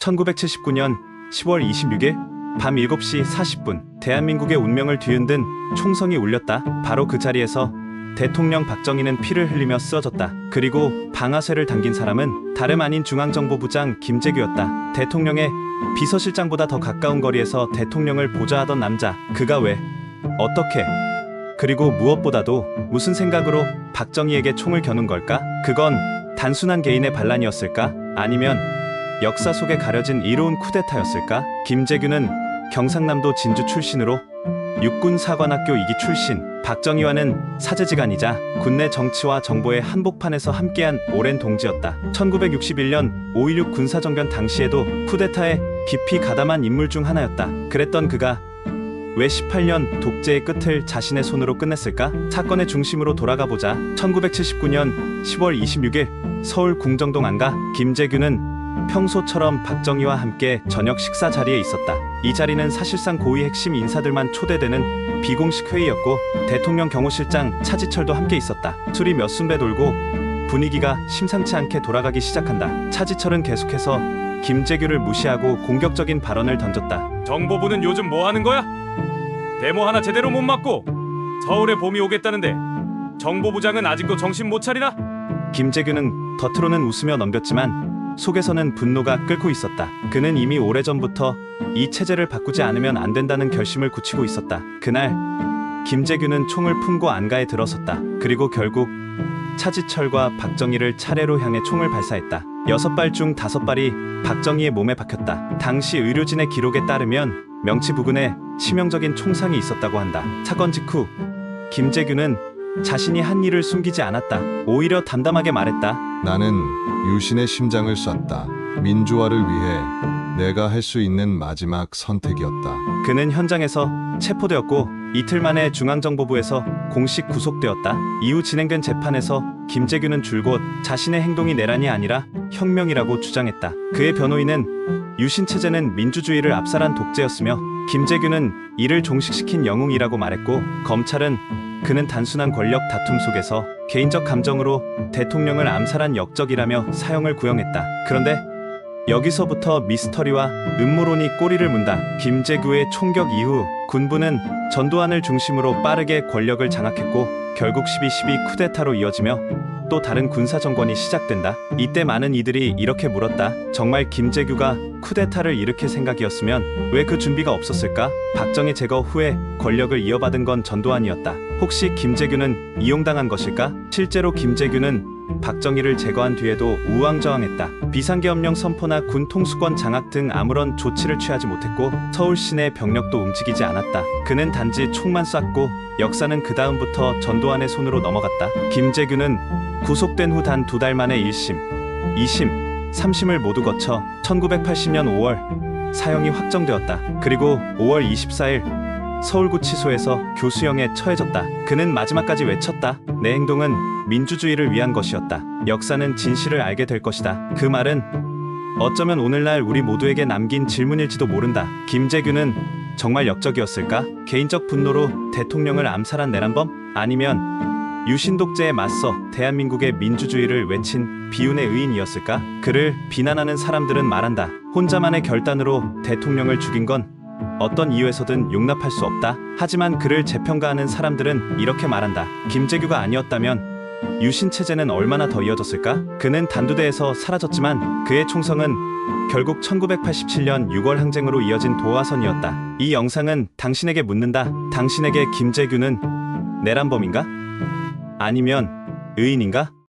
1979년 10월 26일 밤 7시 40분 대한민국의 운명을 뒤흔든 총성이 울렸다. 바로 그 자리에서 대통령 박정희는 피를 흘리며 쓰러졌다. 그리고 방아쇠를 당긴 사람은 다름 아닌 중앙정보부장 김재규였다. 대통령의 비서실장보다 더 가까운 거리에서 대통령을 보좌하던 남자. 그가 왜, 어떻게, 그리고 무엇보다도 무슨 생각으로 박정희에게 총을 겨눈 걸까? 그건 단순한 개인의 반란이었을까? 아니면 역사 속에 가려진 이로운 쿠데타였을까? 김재규는 경상남도 진주 출신으로 육군사관학교 2기 출신, 박정희와는 사제지간이자 국내 정치와 정보의 한복판에서 함께한 오랜 동지였다. 1961년 5.16 군사정변 당시에도 쿠데타에 깊이 가담한 인물 중 하나였다. 그랬던 그가 왜 18년 독재의 끝을 자신의 손으로 끝냈을까? 사건의 중심으로 돌아가보자. 1979년 10월 26일 서울 궁정동 안가. 김재규는 평소처럼 박정희와 함께 저녁 식사 자리에 있었다. 이 자리는 사실상 고위 핵심 인사들만 초대되는 비공식 회의였고 대통령 경호실장 차지철도 함께 있었다. 술이 몇 순배 돌고 분위기가 심상치 않게 돌아가기 시작한다. 차지철은 계속해서 김재규를 무시하고 공격적인 발언을 던졌다. 정보부는 요즘 뭐 하는 거야? 데모 하나 제대로 못 맞고 서울에 봄이 오겠다는데 정보부장은 아직도 정신 못 차리나? 김재규는 겉으로는 웃으며 넘겼지만 속에서는 분노가 끓고 있었다. 그는 이미 오래전부터 이 체제를 바꾸지 않으면 안 된다는 결심을 굳히고 있었다. 그날 김재규는 총을 품고 안가에 들어섰다. 그리고 결국 차지철과 박정희를 차례로 향해 총을 발사했다. 6발 중 5발이 박정희의 몸에 박혔다. 당시 의료진의 기록에 따르면 명치 부근에 치명적인 총상이 있었다고 한다. 사건 직후 김재규는 자신이 한 일을 숨기지 않았다. 오히려 담담하게 말했다. 나는 유신의 심장을 쐈다. 민주화를 위해 내가 할 수 있는 마지막 선택이었다. 그는 현장에서 체포되었고 이틀 만에 중앙정보부에서 공식 구속되었다. 이후 진행된 재판에서 김재규는 줄곧 자신의 행동이 내란이 아니라 혁명이라고 주장했다. 그의 변호인은 유신체제는 민주주의를 압살한 독재였으며 김재규는 이를 종식시킨 영웅이라고 말했고 검찰은 그는 단순한 권력 다툼 속에서 개인적 감정으로 대통령을 암살한 역적이라며 사형을 구형했다. 그런데 여기서부터 미스터리와 음모론이 꼬리를 문다. 김재규의 총격 이후 군부는 전두환을 중심으로 빠르게 권력을 장악했고 결국 12.12 쿠데타로 이어지며 또 다른 군사정권이 시작된다. 이때 많은 이들이 이렇게 물었다. 정말 김재규가 쿠데타를 일으킬 생각이었으면 왜 그 준비가 없었을까? 박정희 제거 후에 권력을 이어받은 건 전두환이었다. 혹시 김재규는 이용당한 것일까? 실제로 김재규는 박정희를 제거한 뒤에도 우왕좌왕했다. 비상계엄령 선포나 군 통수권 장악 등 아무런 조치를 취하지 못했고 서울 시내 병력도 움직이지 않았다. 그는 단지 총만 쐈고 역사는 그 다음부터 전두환의 손으로 넘어갔다. 김재규는 구속된 후 단 2달 만에 1심, 2심, 3심을 모두 거쳐 1980년 5월 사형이 확정되었다. 그리고 5월 24일 서울구치소에서 교수형에 처해졌다. 그는 마지막까지 외쳤다. 내 행동은 민주주의를 위한 것이었다. 역사는 진실을 알게 될 것이다. 그 말은 어쩌면 오늘날 우리 모두에게 남긴 질문일지도 모른다. 김재규는 정말 역적이었을까? 개인적 분노로 대통령을 암살한 내란범? 아니면 유신 독재에 맞서 대한민국의 민주주의를 외친 비운의 의인이었을까? 그를 비난하는 사람들은 말한다. 혼자만의 결단으로 대통령을 죽인 건 어떤 이유에서든 용납할 수 없다. 하지만 그를 재평가하는 사람들은 이렇게 말한다. 김재규가 아니었다면 유신 체제는 얼마나 더 이어졌을까? 그는 단두대에서 사라졌지만 그의 총성은 결국 1987년 6월 항쟁으로 이어진 도화선이었다. 이 영상은 당신에게 묻는다. 당신에게 김재규는 내란범인가? 아니면 의인인가?